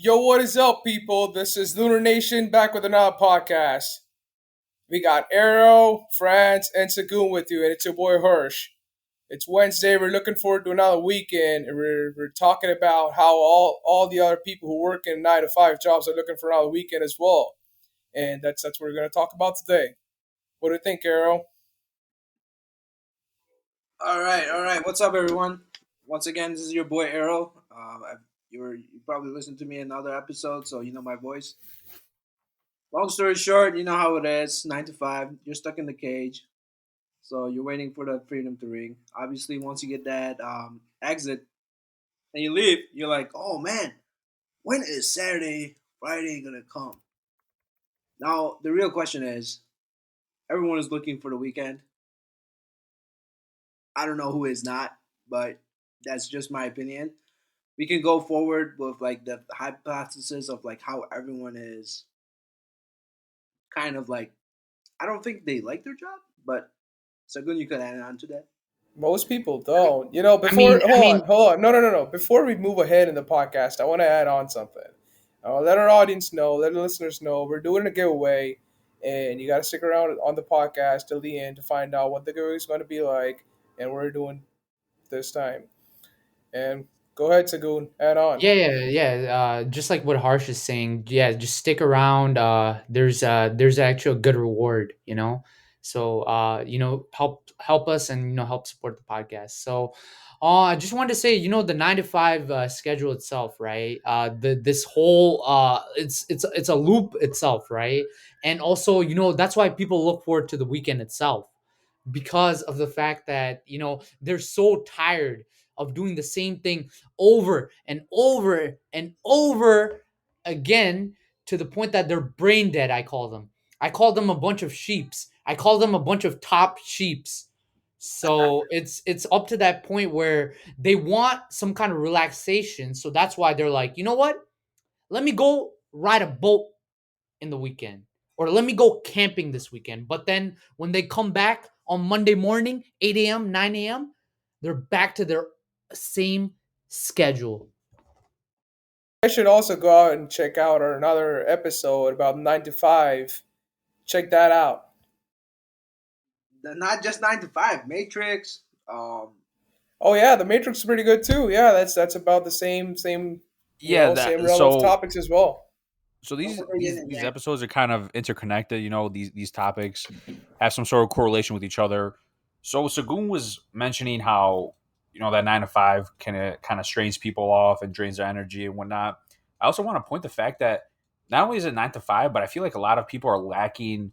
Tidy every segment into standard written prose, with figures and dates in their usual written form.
Yo, what is up, people? This is Lunar Nation back with another podcast. We got Arrow, France, and Sagoon with you, and it's your boy Hirsch. It's Wednesday. We're looking forward to another weekend, and we're talking about how all the other people who work in 9 to 5 jobs are looking for another weekend as well. And that's what we're going to talk about today. What do you think, Arrow? All right. What's up, everyone? Once again, this is your boy Arrow. You probably listened to me in other episodes, so you know my voice. Long story short, you know how it is. 9 to 5, you're stuck in the cage, so you're waiting for the freedom to ring. Obviously, once you get that exit and you leave, you're like, oh man, when is Saturday, Friday gonna come? Now the real question is, everyone is looking for the weekend. I don't know who is not, but that's just my opinion. We can go forward with like the hypothesis of like how everyone is kind of like, I don't think they like their job, but Sagun, you could add on to that. Most people I mean, don't. You know, I mean, before, I hold on, mean, hold on. No. Before we move ahead in the podcast, I want to add on something. Let our audience know, let the listeners know, we're doing a giveaway, and you got to stick around on the podcast till the end to find out what the giveaway is going to be like, and we're doing this time. And go ahead, Sagoon, add on. yeah. Just like what Harsh is saying, yeah, just stick around. There's actually a good reward, So, help us and help support the podcast. So, I just wanted to say, the 9 to 5 schedule itself, right? This whole it's a loop itself, right? And also, that's why people look forward to the weekend itself because of the fact that they're so tired of doing the same thing over and over and over again, to the point that they're brain dead. I call them a bunch of sheeps. I call them a bunch of top sheeps. So it's up to that point where they want some kind of relaxation, so that's why they're like, you know what, let me go ride a boat in the weekend, or let me go camping this weekend. But then when they come back on Monday morning, 8 a.m., 9 a.m., they're back to their same schedule. I should also go out and check out our another episode about 9 to 5. Check that out. Not just 9 to 5, Matrix. Oh yeah, The Matrix is pretty good too. Yeah, that's about the same Yeah, same that realm of so topics as well. so Don't these forget these in these that. episodes are kind of interconnected. These topics have some sort of correlation with each other. So Sagoon was mentioning how that 9 to 5 kind of strains people off and drains their energy and whatnot. I also want to point the fact that not only is it 9 to 5, but I feel like a lot of people are lacking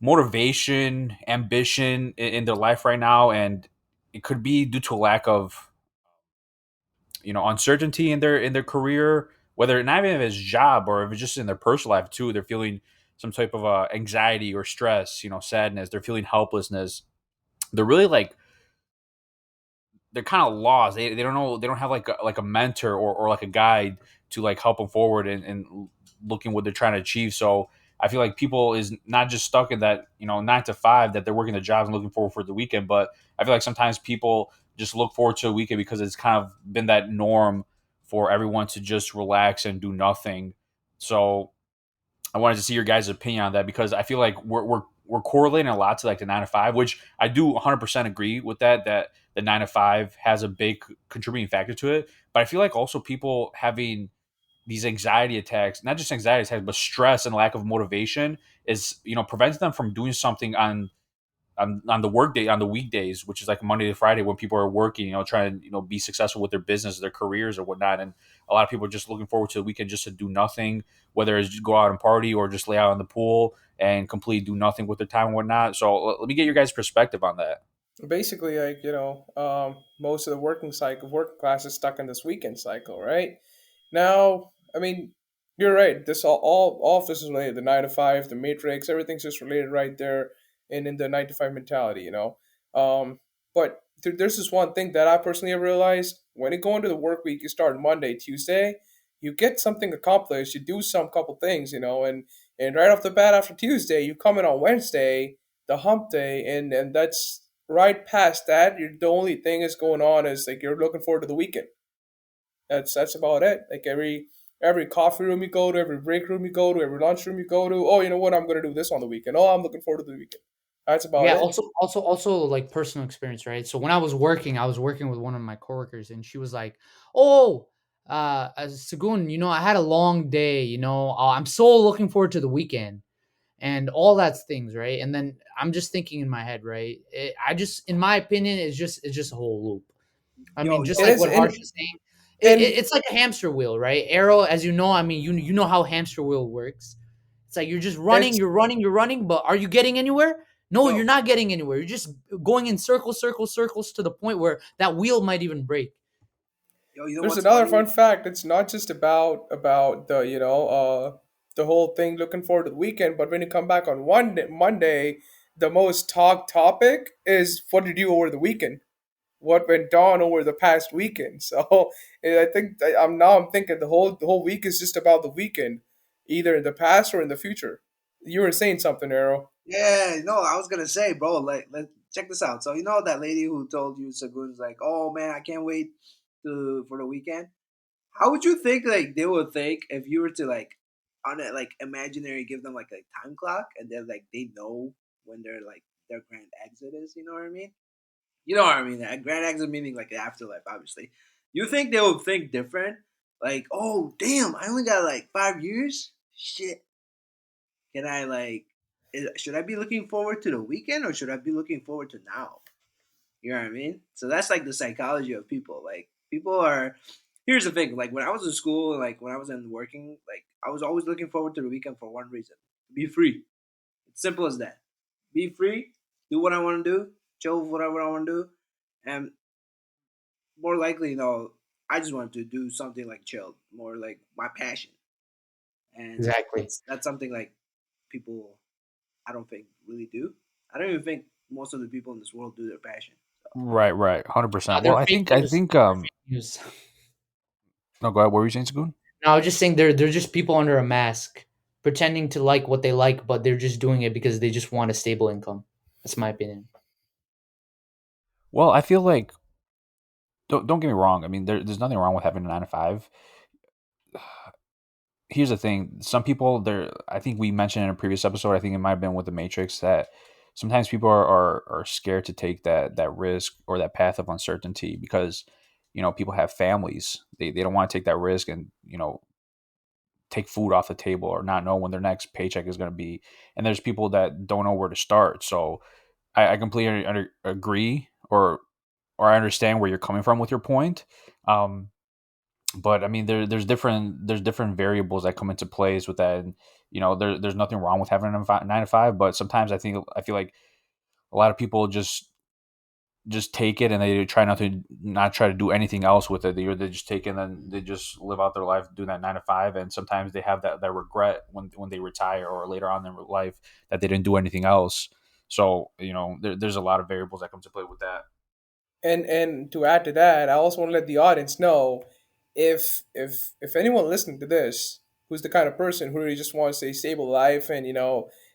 motivation, ambition in their life right now, and it could be due to a lack of uncertainty in their career, whether not even if it's job or if it's just in their personal life too. They're feeling some type of anxiety or stress, sadness. They're feeling helplessness. They're really like they're kind of lost. They don't know. They don't have like a mentor or like a guide to like help them forward and looking what they're trying to achieve. So I feel like people is not just stuck in that 9 to 5 that they're working the jobs and looking forward for the weekend, but I feel like sometimes people just look forward to a weekend because it's kind of been that norm for everyone to just relax and do nothing. So I wanted to see your guys' opinion on that because I feel like we're correlating a lot to like the 9 to 5, which I do 100% agree with that the 9 to 5 has a big contributing factor to it. But I feel like also people having these anxiety attacks, not just anxiety attacks, but stress and lack of motivation is prevents them from doing something on the work day on the weekdays, which is like Monday to Friday when people are working, trying to be successful with their business, their careers, or whatnot. And a lot of people are just looking forward to the weekend just to do nothing, whether it's just go out and party or just lay out in the pool and completely do nothing with their time and whatnot. So let me get your guys' perspective on that. Basically, like most of the working class is stuck in this weekend cycle, right? Now, I mean, you're right. This all of this is related. The 9 to 5, the Matrix, everything's just related right there, and in the 9 to 5 mentality. But there's this one thing that I personally have realized: when you go into the work week, you start Monday, Tuesday, you get something accomplished, you do some couple things, and right off the bat after Tuesday, you come in on Wednesday, the hump day, and that's right past that. The only thing is going on is like you're looking forward to the weekend. That's about it. Like Every coffee room you go to, every break room you go to, every lunchroom you go to. Oh, you know what? I'm going to do this on the weekend. Oh, I'm looking forward to the weekend. That's about Yeah, it. also like personal experience, right? So when I was working with one of my coworkers, and she was like, "Oh, Sagun, I had a long day. I'm so looking forward to the weekend." And all that's things, right? And then I'm just thinking in my head, right? In my opinion, it's just a whole loop. I mean, just It like is, what Harsh is saying, and it's like a hamster wheel, right? Arrow, as you know, I mean, you know how hamster wheel works. It's like you're just running, it's you're running, you're running, but are you getting anywhere? No, you're Yo, not getting anywhere. You're just going in circles, circles, circles to the point where that wheel might even break. yo, you know there's what's another funny? fun fact. It's not just about the the whole thing looking forward to the weekend, but when you come back on Monday, the most talked topic is what did you do over the weekend? What went on over the past weekend? So I think I'm thinking the whole week is just about the weekend, either in the past or in the future. You were saying something, Arrow. Yeah, no, I was gonna say, bro, like, check this out. So you know that lady who told you Sagun's like, oh man, I can't wait to for the weekend. How would you think like they would think if you were to like on it like imaginary give them like a time clock and then like they know when their grand exit is? You know what I mean? You know what I mean? A grand exit meaning like the afterlife, obviously. You think they would think different? Like, oh damn, I only got like 5 years. Shit, can I like? Should I be looking forward to the weekend or should I be looking forward to now? You know what I mean? So that's like the psychology of people. Like people are. Here's the thing. Like when I was in school, like when I was in working, like I was always looking forward to the weekend for one reason: be free. It's simple as that. Be free, do what I want to do, chill with whatever I want to do, and more likely, I just wanted to do something like chill, more like my passion, and Exactly. that's something like people I don't think really do. I don't even think most of the people in this world do their passion. Right, right, No, 100%. Well, they're I fake think, I news. think, They're fake news. no, go ahead. What were you saying, Sagoon? No, I was just saying they're just people under a mask, pretending to like what they like, but they're just doing it because they just want a stable income. That's my opinion. Well, I feel like don't get me wrong. I mean, there's nothing wrong with having a 9 to 5. Here's the thing: some people, there. I think we mentioned in a previous episode. I think it might have been with the Matrix that sometimes people are scared to take that risk or that path of uncertainty because people have families. They don't want to take that risk and take food off the table or not know when their next paycheck is going to be. And there's people that don't know where to start. So I completely agree or I understand where you're coming from with your point. Um, but I mean, there's different variables that come into plays with that. And, there's nothing wrong with having a 9 to 5, but sometimes I feel like a lot of people just take it and they try not try to do anything else with it. They just take it and then they just live out their life doing that 9 to 5. And sometimes they have that regret when they retire or later on in their life that they didn't do anything else. So there's a lot of variables that come to play with that. And to add to that, I also want to let the audience know if anyone listening to this who's the kind of person who really just wants a stable life and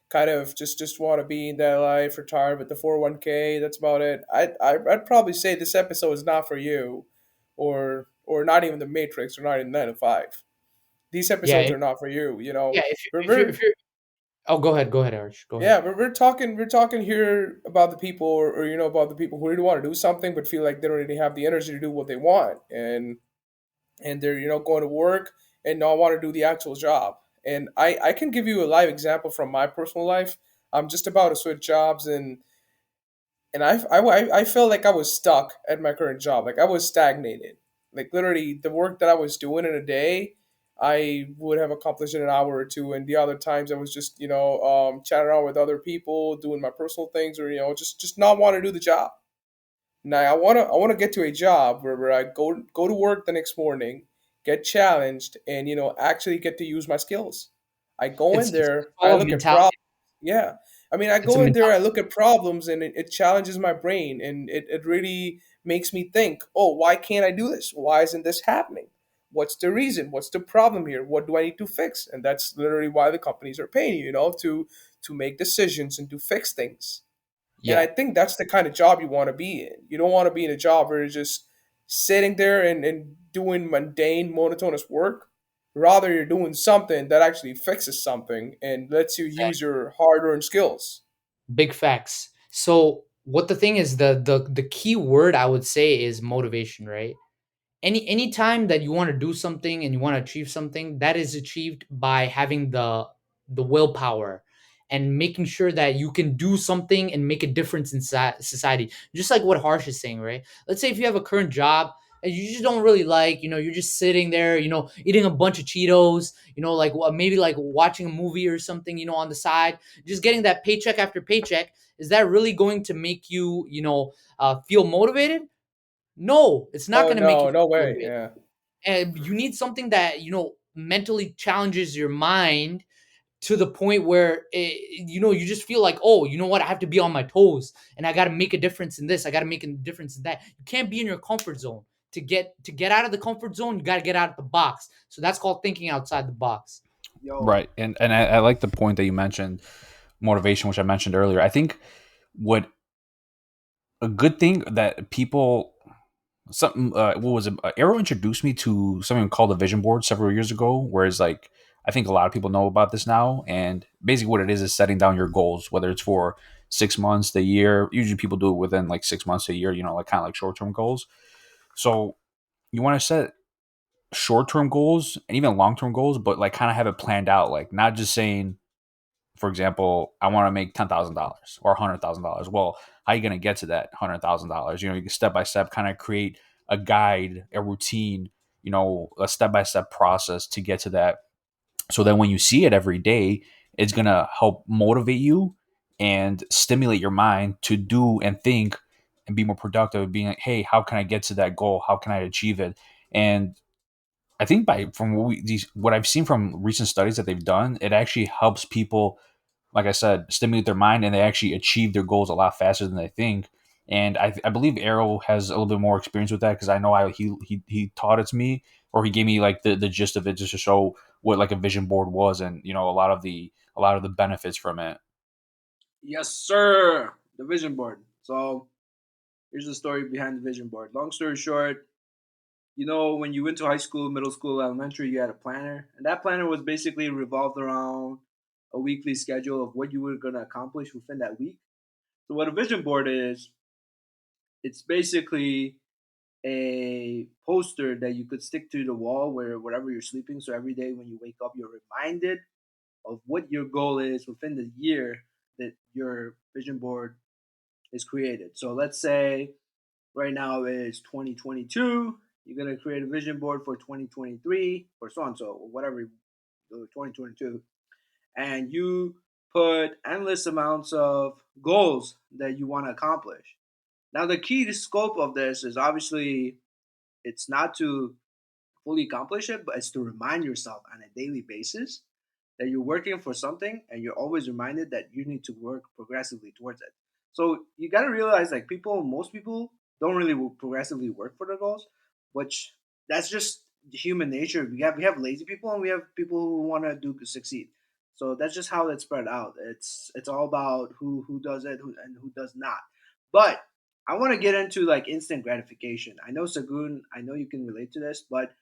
kind of just want to be in that life, retired with the 401k. That's about it. I'd probably say this episode is not for you, or not even the Matrix, or not even 9 to 5. These Yeah, episodes are not for you. yeah. We're, If we're you're, oh, go ahead, Arch. Go ahead. yeah, we're talking here about the people, or about the people who really want to do something but feel like they don't really have the energy to do what they want, and they're going to work and not want to do the actual job. And I can give you a live example from my personal life. I'm just about to switch jobs, and I felt like I was stuck at my current job. Like I was stagnated. Like literally, the work that I was doing in a day, I would have accomplished in an hour or two, and the other times I was just chatting around with other people, doing my personal things, or just not want to do the job. Now I wanna get to a job where I go to work the next morning, get challenged, and actually get to use my skills. I go in It's there, I all a look at problems. mentality. Yeah. I mean, I It's a go in there, I mentality. look at problems, and it challenges my brain, and it really makes me think, oh, why can't I do this? Why isn't this happening? What's the reason? What's the problem here? What do I need to fix? And that's literally why the companies are paying you, to make decisions and to fix things. And I Yeah, think that's the kind of job you want to be in. You don't want to be in a job where you're just sitting there and doing mundane, monotonous work. Rather, you're doing something that actually fixes something and lets you use your hard-earned skills. Big facts. So what the thing is, the key word I would say is motivation, right? Any time that you want to do something and you want to achieve something, that is achieved by having the willpower and making sure that you can do something and make a difference in society, just like what Harsh is saying, right? Let's say if you have a current job and you just don't really like, you're just sitting there, eating a bunch of Cheetos, like maybe like watching a movie or something, on the side, just getting that paycheck after paycheck. Is that really going to make you, feel motivated? No, it's not Oh going to make you no, no feel way. motivated. Yeah. And you need something that, mentally challenges your mind to the point where you just feel like, oh, you know what, I have to be on my toes and I got to make a difference in this, I got to make a difference in that. You can't be in your comfort zone. To get out of the comfort zone, you got to get out of the box. So that's called thinking outside the box. Yo, Right. And I like the point that you mentioned, motivation, which I mentioned earlier. I think what a good thing that people something what was it? Arrow introduced me to something called a vision board several years ago. Whereas, like, I think a lot of people know about this now, and basically what it is setting down your goals, whether it's for 6 months, the year. Usually, people do it within like 6 months, a year. Like kind of like short term goals. So you want to set short term goals and even long term goals, but like kind of have it planned out. Like not just saying, for example, I want to make $10,000 or $100,000. Well, how are you going to get to that $100,000? You can step by step kind of create a guide, a routine, a step by step process to get to that. So then when you see it every day, it's going to help motivate you and stimulate your mind to do and think and be more productive, being like, hey, how can I get to that goal? How can I achieve it? And I think from what I've seen from recent studies that they've done, it actually helps people, like I said, stimulate their mind, and they actually achieve their goals a lot faster than they think. And I believe Arrow has a little bit more experience with that because I know he taught it to me, or he gave me like the gist of it just to show what like a vision board was, and a lot of the benefits from it. yes, sir. The vision board. So here's the story behind the vision board. Long story short, when you went to high school, middle school, elementary, you had a planner, and that planner was basically revolved around a weekly schedule of what you were going to accomplish within that week. So what a vision board is, it's basically a poster that you could stick to the wall wherever you're sleeping. So every day when you wake up, you're reminded of what your goal is within the year that your vision board is created. So let's say right now is 2022. You're gonna create a vision board for 2023 or so and so or whatever, 2022, and you put endless amounts of goals that you want to accomplish. Now the key to scope of this is obviously it's not to fully accomplish it, but it's to remind yourself on a daily basis that you're working for something and you're always reminded that you need to work progressively towards it. So you got to realize like most people don't really progressively work for their goals, which that's just human nature. We have lazy people and we have people who want to do succeed. So that's just how it's spread out. It's all about who does it and who does not. But I want to get into like instant gratification. I know Sagun, I know you can relate to this, but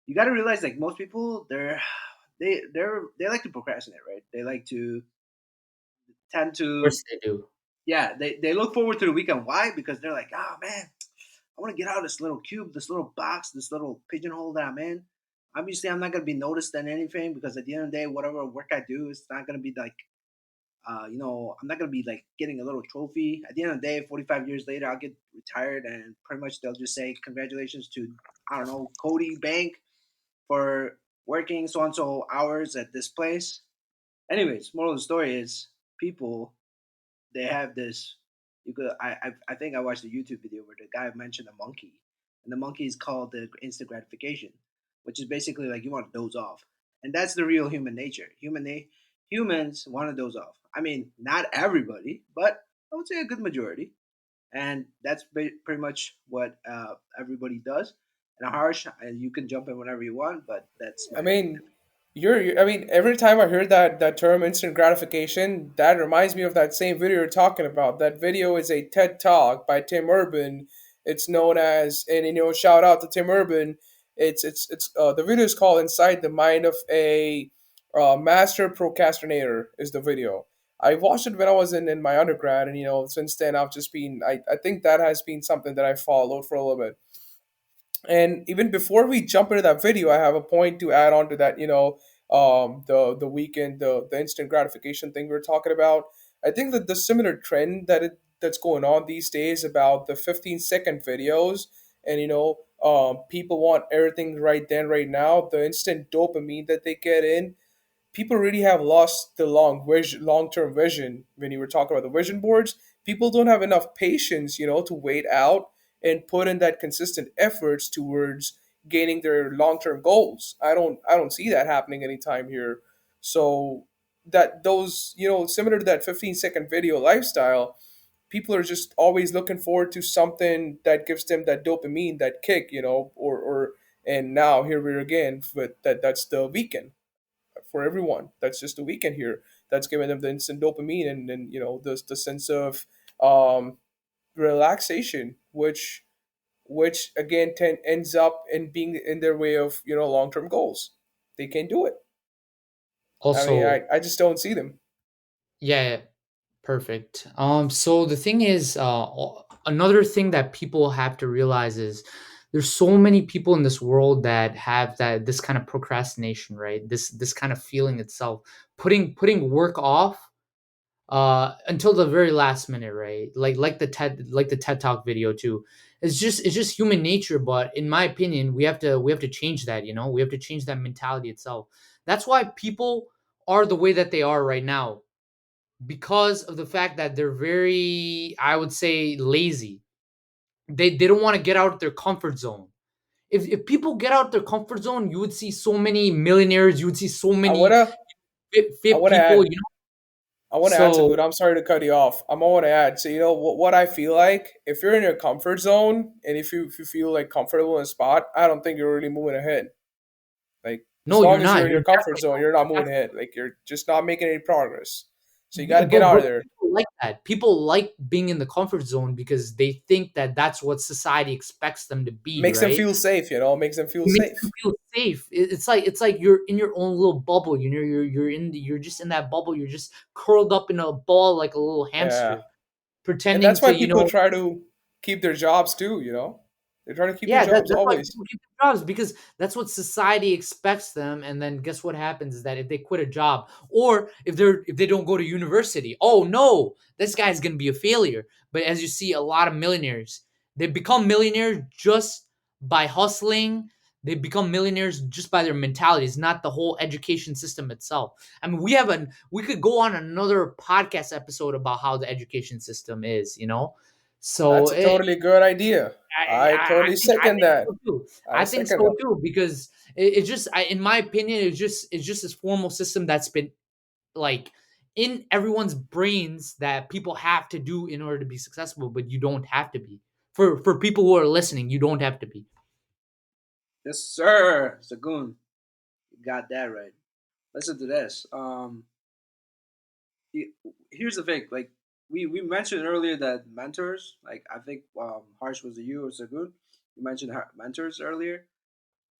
you got to realize like most people they like to procrastinate, right? They like to tend Of to course they do. yeah, they look forward to the weekend. Why? Because they're like, oh man, I want to get out of this little cube, this little box, this little pigeonhole that I'm in. Obviously I'm not going to be noticed in anything because at the end of the day whatever work I do is not going to be like I'm not going to be like getting a little trophy at the end of the day. 45 years later I'll get retired and pretty much they'll just say congratulations to, I don't know, Cody Bank for working so and so hours at this place. Anyways, moral of the story is people they have this. You could I think I watched a YouTube video where the guy mentioned a monkey, and the monkey is called the instant gratification, which is basically like you want to doze off, and that's the real human nature. Humans want to doze off. I mean, not everybody, but I would say a good majority, and that's pretty much what everybody does. And harsh, you can jump in whenever you want, but that's I my opinion. mean, I mean, every time I heard that term instant gratification, that reminds me of that same video you're talking about. That video is a TED Talk by Tim Urban. It's known as, and shout out to Tim Urban. It's the video is called "Inside the Mind of a Master Procrastinator." Is the video. I watched it when I was in my undergrad, and since then I've just been. I think that has been something that I followed for a little bit. And even before we jump into that video, I have a point to add on to that. The weekend, the instant gratification thing we are talking about. I think that the similar trend that's going on these days about the 15-second videos, and people want everything right then, right now. The instant dopamine that they get in, people really have lost the long term vision. When you were talking about the vision boards, people don't have enough patience, to wait out and put in that consistent efforts towards gaining their long term goals. I don't see that happening anytime here. So that those similar to that 15-second video lifestyle, people are just always looking forward to something that gives them that dopamine, that kick, or and now here we're again with that's the weekend for everyone. That's just a weekend here. That's giving them the instant dopamine and the sense of um, relaxation, which again ends up in being in their way of long term goals. They can do it. I mean, I, Also, I just don't see them. yeah, perfect. So the thing is, another thing that people have to realize is there's so many people in this world that have that this kind of procrastination, right? This kind of feeling itself, putting work off until the very last minute, right? Like the TED Talk video too. It's just human nature, but in my opinion, we have to change that, we have to change that mentality itself. That's why people are the way that they are right now, because of the fact that they're very, I would say, lazy. They don't want to get out of their comfort zone. If people get out their comfort zone, you would see so many millionaires, you would see so I many wanna I fit wanna people, add I want to add to so good. I'm sorry to cut you off. I want to add. So what I feel like, if you're in your comfort zone and if you feel like comfortable in a spot, I don't think you're really moving ahead. Like as no, you're long as you're not. in You're your comfort definitely zone, you're not moving not. ahead. Like you're just not making any progress. So you got to get out But of there. people like that. People like being in the comfort zone because they think that that's what society expects them to be, Makes them right? feel safe. Makes them feel It makes them safe. feel safe. It's like you're in your own little bubble. You're just in that bubble. You're just curled up in a ball like a little Yeah, hamster, and pretending that's to why people try to keep their jobs too. They try to keep their yeah, jobs that's why always. people keep their jobs, because that's what society expects them. And then guess what happens is that if they quit a job, or if they don't go to university, oh no, this guy's gonna be a failure. But as you see, a lot of millionaires, they become millionaires just by hustling. They become millionaires just by their mentalities, not the whole education system itself. I mean, we could go on another podcast episode about how the education system is, so That's a totally good idea. I I totally think I second think that. so too. I I think second so that. too, because in my opinion, it's just this formal system that's been like in everyone's brains that people have to do in order to be successful, but you don't have to be. For people who are listening, you don't have to be. Yes, sir. Sagun, you got that right. Listen to this. Here's the thing. Like we mentioned earlier that mentors. Like I think Harsh was it you or Sagun? You mentioned mentors earlier.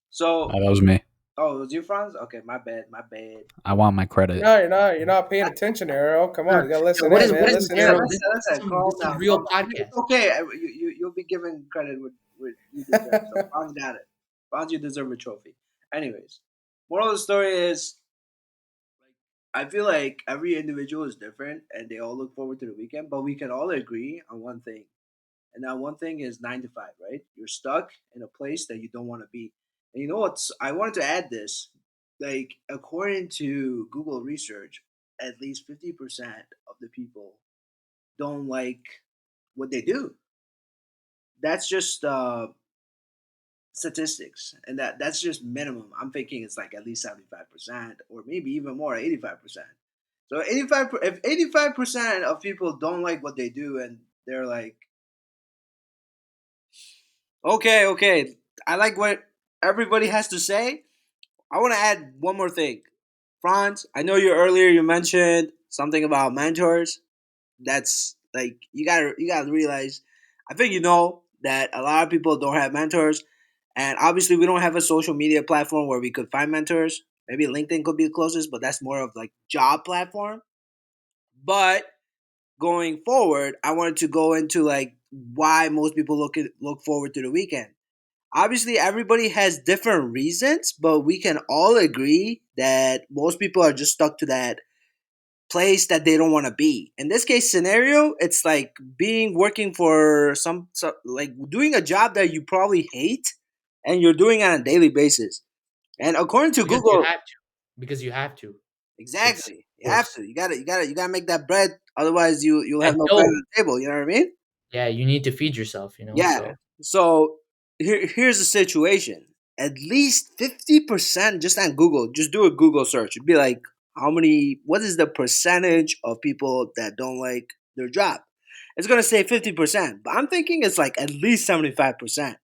So That was me. oh, it was you, Franz? Okay, my bad, my bad. I want my credit. No, you're not paying attention, Arrow. Come on, you gotta Yeah, listen what in, is what man. is an Listen arrow? in. Listen. Calm This is down, real calm down. It's podcast. okay. You'll be given credit with you deserve. So Franz got it. Franz, you deserve a trophy. Anyways, moral of the story is I feel like every individual is different and they all look forward to the weekend, but we can all agree on one thing. And that one thing is 9 to 5, right? You're stuck in a place that you don't want to be. And you know what's I wanted to add this. Like according to Google research, at least 50% of the people don't like what they do. That's just statistics, and that's just minimum. I'm thinking it's like at least 75%, or maybe even more, 85%. So 85, if 85% of people don't like what they do, and they're like, okay, I like what everybody has to say. I want to add one more thing, Franz. I know you mentioned something about mentors. That's like you gotta realize. I think you know that a lot of people don't have mentors, And obviously, we don't have a social media platform where we could find mentors. Maybe LinkedIn could be the closest, but that's more of like job platform. But going forward, I wanted to go into like why most people look forward to the weekend. Obviously, everybody has different reasons, but we can all agree that most people are just stuck to that place that they don't want to be. In this case scenario, it's like being working for like doing a job that you probably hate and you're doing it on a daily basis. And according to because you Google, have to. Because you have to. It's exactly, of you have course. to. You gotta make that bread. Otherwise, you'll have That no bread dough. on the table. You know what I mean? Yeah, you need to feed yourself, you know. Yeah. So So here's the situation. At least 50%, just on Google, just do a Google search. It'd be like, what is the percentage of people that don't like their job? It's going to say 50%, but I'm thinking it's like at least 75%.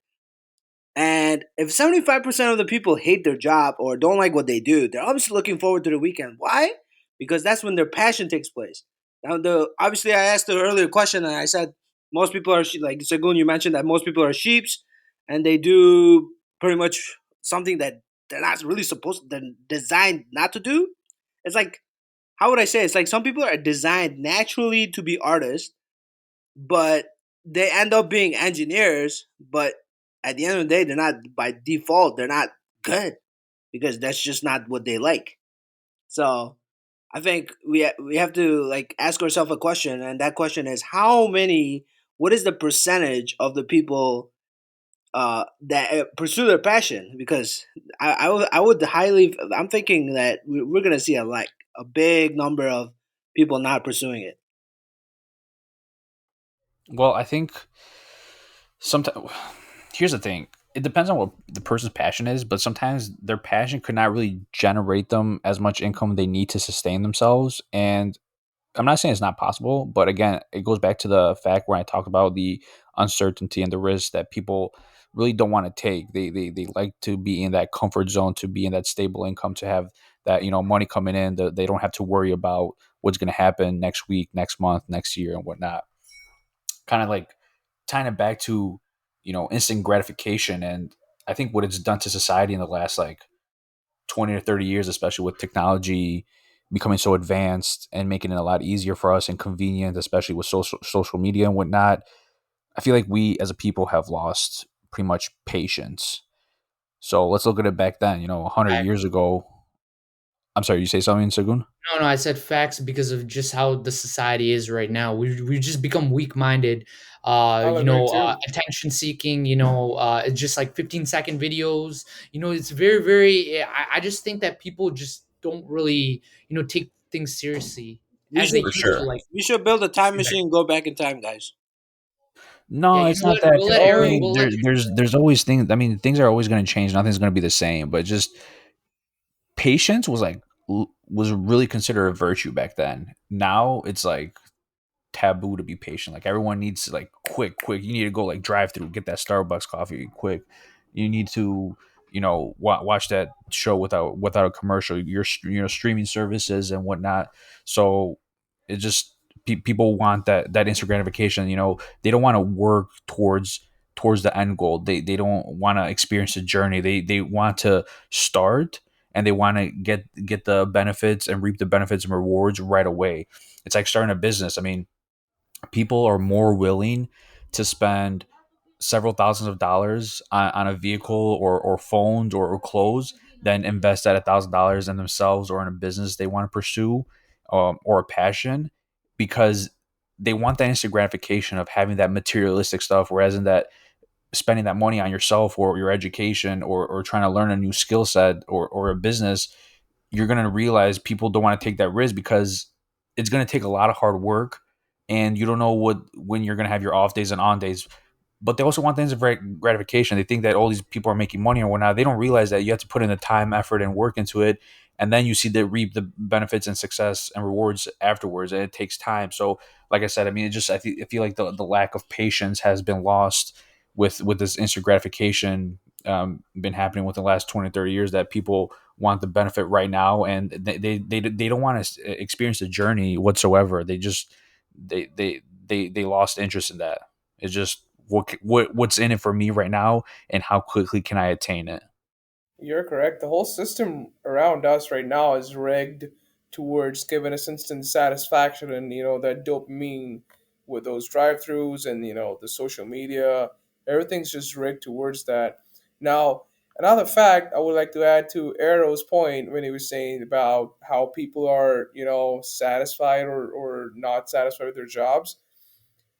And if 75% of the people hate their job or don't like what they do, they're obviously looking forward to the weekend. Why? Because that's when their passion takes place. Now, obviously, I asked the earlier question and I said most people are like Segun. You mentioned that most people are sheeps and they do pretty much something that they're not really supposed. They're designed not to do. It's like, how would I say? It's like some people are designed naturally to be artists, but they end up being engineers. But at the end of the day, they're not, by default, they're not good because that's just not what they like. So I think we have to like ask ourselves a question, and that question is how many. What is the percentage of the people that pursue their passion? Because I would highly. I'm thinking that we're gonna see a big number of people not pursuing it. Well, I think sometimes here's the thing. It depends on what the person's passion is, but sometimes their passion could not really generate them as much income they need to sustain themselves. And I'm not saying it's not possible, but again, it goes back to the fact where I talk about the uncertainty and the risks that people really don't want to take. They like to be in that comfort zone, to be in that stable income, to have that money coming in. That they don't have to worry about what's going to happen next week, next month, next year, and whatnot. Kind of like tying it back to instant gratification, and I think what it's done to society in the last like 20 or 30 years, especially with technology becoming so advanced and making it a lot easier for us and convenient, especially with social media and whatnot. I feel like we as a people have lost pretty much patience. So let's look at it back then, 100 years ago. I'm sorry, you say something, Sagun? no, no, I said facts because of just how the society is right now. We just become weak minded, I'll agree too. attention seeking. It's just like 15-second videos. It's very. I just think that people just don't really take things seriously We as they should For used to. sure. Like, we should build a time back. machine and go back in time, guys. Yeah, No, you it's know not what? that. We'll Because let I Aaron. mean, We'll let there's always things. I mean, things are always going to change. Nothing's going to be the same. But just patience was like was really considered a virtue back then. Now it's like taboo to be patient. Like everyone needs to like quick. You need to go like drive through, get that Starbucks coffee quick. You need to watch that show without a commercial. Your streaming services and whatnot. So it just people want that instant gratification. They don't want to work towards the end goal. They don't want to experience the journey. They want to start and they want to get the benefits and reap the benefits and rewards right away. It's like starting a business. I mean, people are more willing to spend several thousands of dollars on a vehicle or phones or clothes than invest that $1,000 in themselves or in a business they want to pursue, or a passion, because they want that instant gratification of having that materialistic stuff, whereas in that spending that money on yourself or your education or trying to learn a new skill set or a business, you're going to realize people don't want to take that risk because it's going to take a lot of hard work, and you don't know when you're going to have your off days and on days. But they also want things of gratification. They think that all these people are making money or whatnot. They don't realize that you have to put in the time, effort, and work into it, and then you see the reap the benefits and success and rewards afterwards. And it takes time. So, like I said, I mean, I feel like the lack of patience has been lost with this instant gratification, been happening within the last 20, 30 years, that people want the benefit right now, and they don't want to experience the journey whatsoever. They just they lost interest in that. It's just what's in it for me right now, and how quickly can I attain it. You're correct. The whole system around us right now is rigged towards giving us instant satisfaction and that dopamine with those drive-throughs and the social media. Everything's just rigged towards that. Now, another fact I would like to add to Arrow's point when he was saying about how people are satisfied or not satisfied with their jobs.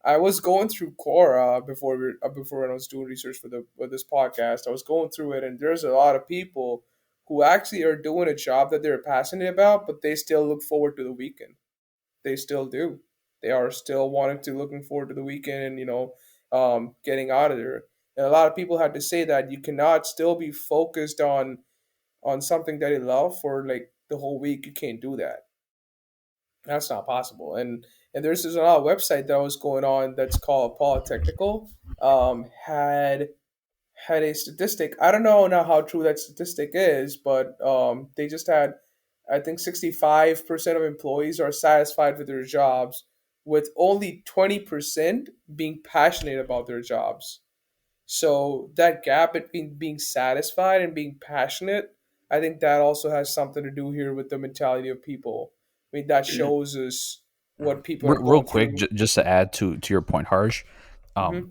I was going through Quora before when I was doing research for this podcast. I was going through it, and there's a lot of people who actually are doing a job that they're passionate about, but they still look forward to the weekend. They still do. They are still wanting to looking forward to the weekend and getting out of there. And a lot of people had to say that you cannot still be focused on something that you love for like the whole week. You can't do that. That's not possible. And there's this another website that was going on that's called Polytechnical. Had a statistic. I don't know now how true that statistic is, but they just had, I think, 65% of employees are satisfied with their jobs, with only 20% being passionate about their jobs. So that gap between being satisfied and being passionate, I think that also has something to do here with the mentality of people. I mean, that shows us what people are Real going quick, through. just to add to your point, Harsh, um, Hmm.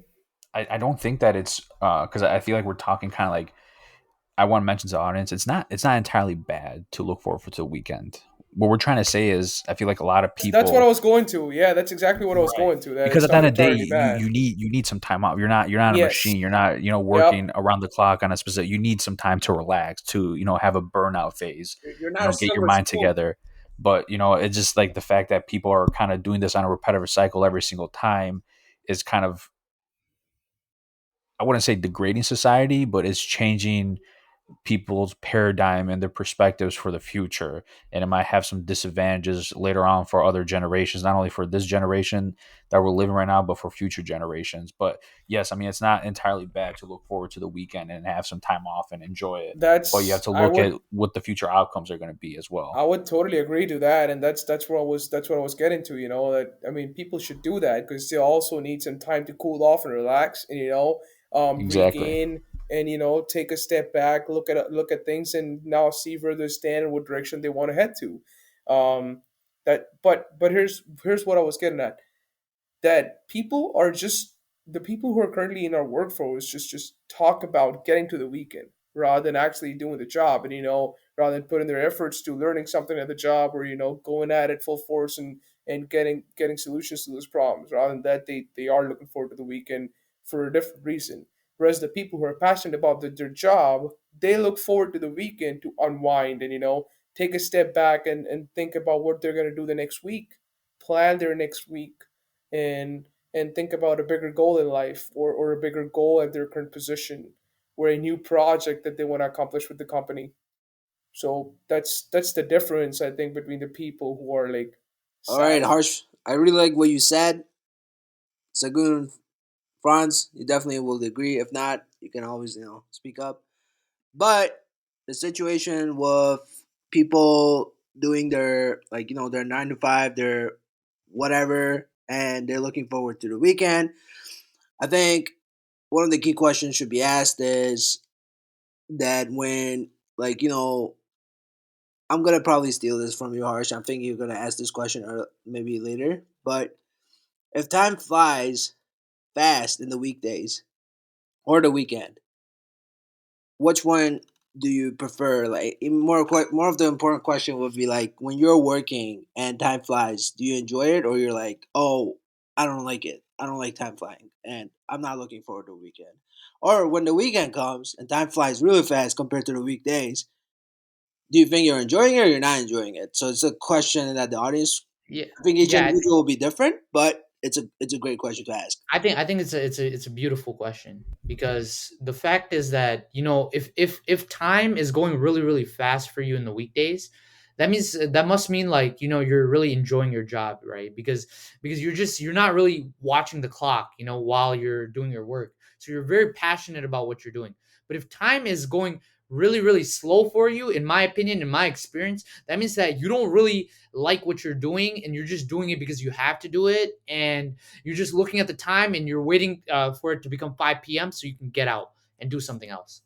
I don't think that it's because I feel like we're talking kind of like, I want to mention to the audience, it's not entirely bad to look forward to the weekend. What we're trying to say is, I feel like a lot of That's what I people, was going to. Yeah, that's exactly what I was right? going to. That Because it's at the not end of the day, entirely bad. you need some time off. You're not a Yes. machine. You're not Yep. working around the clock on a specific. You need some time to relax, to have a burnout phase. You're not a Get your silver mind spoon. together. But it's just like the fact that people are kind of doing this on a repetitive cycle every single time is kind of, I wouldn't say degrading society, but it's changing people's paradigm and their perspectives for the future. And it might have some disadvantages later on for other generations, not only for this generation that we're living right now, but for future generations. But yes, I mean, it's not entirely bad to look forward to the weekend and have some time off and enjoy it. But you have That's to I look would at what the future outcomes are going to be as well. I would totally agree to that, and that's what I was getting to. That I mean, people should do that because they also need some time to cool off and relax, and Exactly. regain and take a step back, look at things, and now see where they stand and what direction they want to head to. But here's what I was getting at, that people are just the people who are currently in our workforce just talk about getting to the weekend rather than actually doing the job, and rather than putting their efforts to learning something at the job, or going at it full force and getting solutions to those problems. Rather than that, they are looking forward to the weekend for a different reason. Whereas the people who are passionate about their job, they look forward to the weekend to unwind and take a step back and think about what they're going to do the next week, plan their next week, and think about a bigger goal in life, or a bigger goal at their current position, or a new project that they want to accomplish with the company. So that's the difference, I think, between the people who are like All right, satisfied. Harsh. I really like what you said. Sagun, Franz, you definitely will agree. If not, you can always speak up. But the situation with people doing their their 9 to 5, their whatever, and they're looking forward to the weekend. I think one of the key questions should be asked is that when I'm gonna probably steal this from you, Harsh. I'm thinking you're gonna ask this question or maybe later. But if time flies fast in the weekdays or the weekend, which one do you prefer? Like more of the important question would be like when you're working and time flies, do you enjoy it or you're like, oh, I don't like it. I don't like time flying, and I'm not looking forward to the weekend. Or when the weekend comes and time flies really fast compared to the weekdays, do you think you're enjoying it or you're not enjoying it? So it's a question that the audience, Yeah, I think each yeah. individual will be different, but it's a great question to ask. I think it's a beautiful question, because the fact is that if time is going really fast for you in the weekdays, that must mean, like, you're really enjoying your job, right? Because you're not really watching the clock, while you're doing your work, so you're very passionate about what you're doing. But if time is going really really slow for you, in my opinion, in my experience, that means that you don't really like what you're doing, and you're just doing it because you have to do it, and you're just looking at the time and you're waiting for it to become 5 p.m. so you can get out and do something else.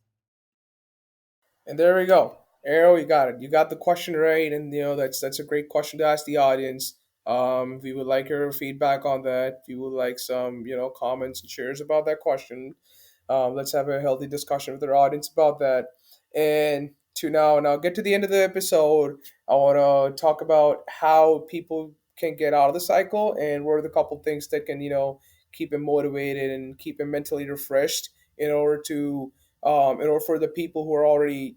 And there we go. Arrow, you got it. You got the question right, and that's a great question to ask the audience. We would like your feedback on that. If you would like some, comments and shares about that question, let's have a healthy discussion with our audience about that. And to now get to the end of the episode, I want to talk about how people can get out of the cycle and what are the couple things that can, keep them motivated and keep them mentally refreshed in order to in order for the people who are already,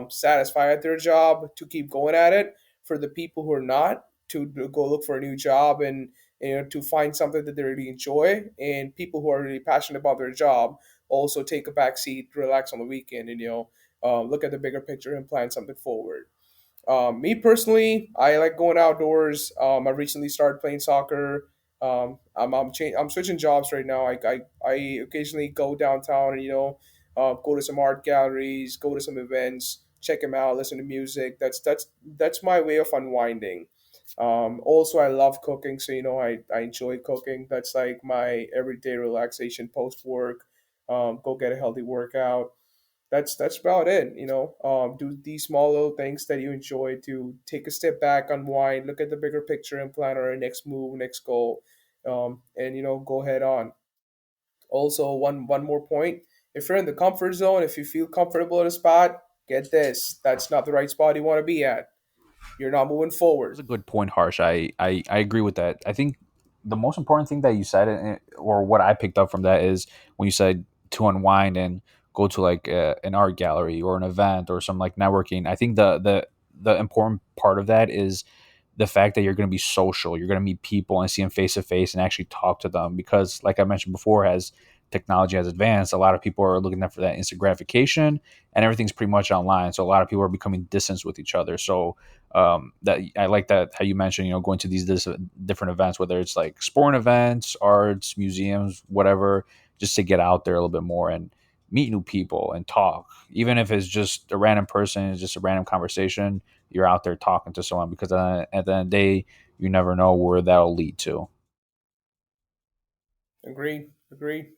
satisfied at their job to keep going at it, for the people who are not to go look for a new job and to find something that they really enjoy, and people who are really passionate about their job also take a back seat, relax on the weekend, and look at the bigger picture and plan something forward. Me personally, I like going outdoors. I recently started playing soccer. I'm switching jobs right now. I occasionally go downtown and go to some art galleries, go to some events, check them out, listen to music. That's my way of unwinding. Also, I love cooking, so I enjoy cooking. That's like my everyday relaxation post work. Go get a healthy workout. That's about it. Do these small little things that you enjoy to take a step back, unwind, look at the bigger picture, and plan our next move, next goal, and go head on. Also, one more point: if you're in the comfort zone, if you feel comfortable at a spot, get this: that's not the right spot you want to be at. You're not moving That's forward. a good point, Harsh. I agree with that. I think the most important thing that you said, or what I picked up from that, is when you said to unwind and go to like an art gallery or an event or some like networking. I think the important part of that is the fact that you're going to be social, you're going to meet people and see them face to face and actually talk to them. Because, like I mentioned before, as technology has advanced, a lot of people are looking for that instant gratification, and everything's pretty much online. So a lot of people are becoming distant with each other. So that I like that how you mentioned, going to these different events, whether it's like sporting events, arts, museums, whatever, just to get out there a little bit more and meet new people and talk, even if it's just a random person, it's just a random conversation. You're out there talking to someone because at the end of the day, you never know where that'll lead to. Agreed. Agreed.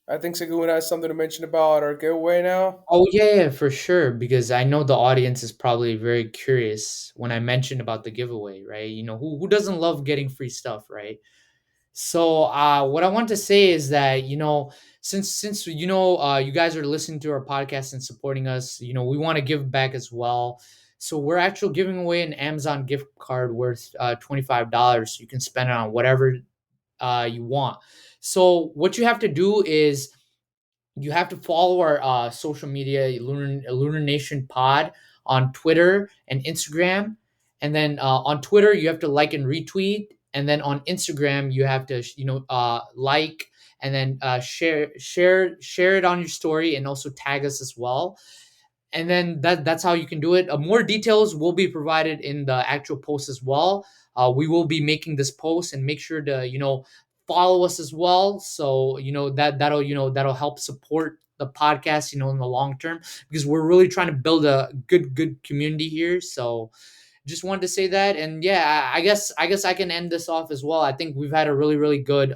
I think Seguin has something to mention about our giveaway now. Oh yeah, yeah, for sure. Because I know the audience is probably very curious when I mentioned about the giveaway, right? Who doesn't love getting free stuff, right? So what I want to say is that since you guys are listening to our podcast and supporting us, we want to give back as well. So we're actually giving away an Amazon gift card worth $25. You can spend it on whatever you want. So what you have to do is you have to follow our social media, Lunar Nation Pod, on Twitter and Instagram. And then on Twitter, you have to like and retweet. And then on Instagram, you have to like and then share it on your story, and also tag us as well. And then that's how you can do it. More details will be provided in the actual post as well. We will be making this post, and make sure to follow us as well, so that'll help support the podcast in the long term, because we're really trying to build a good community here. So just wanted to say that. And yeah, I guess I can end this off as well. I think we've had a really really good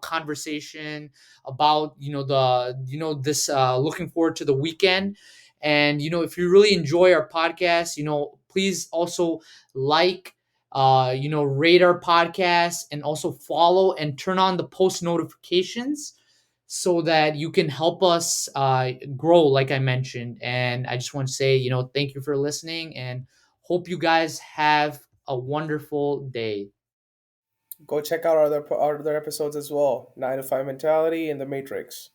conversation about the this looking forward to the weekend. And if you really enjoy our podcast, please also like rate our podcast, and also follow and turn on the post notifications, so that you can help us grow, like I mentioned. And I just want to say, thank you for listening, and hope you guys have a wonderful day. Go check out our other episodes as well. 9 to 5 Mentality and The Matrix.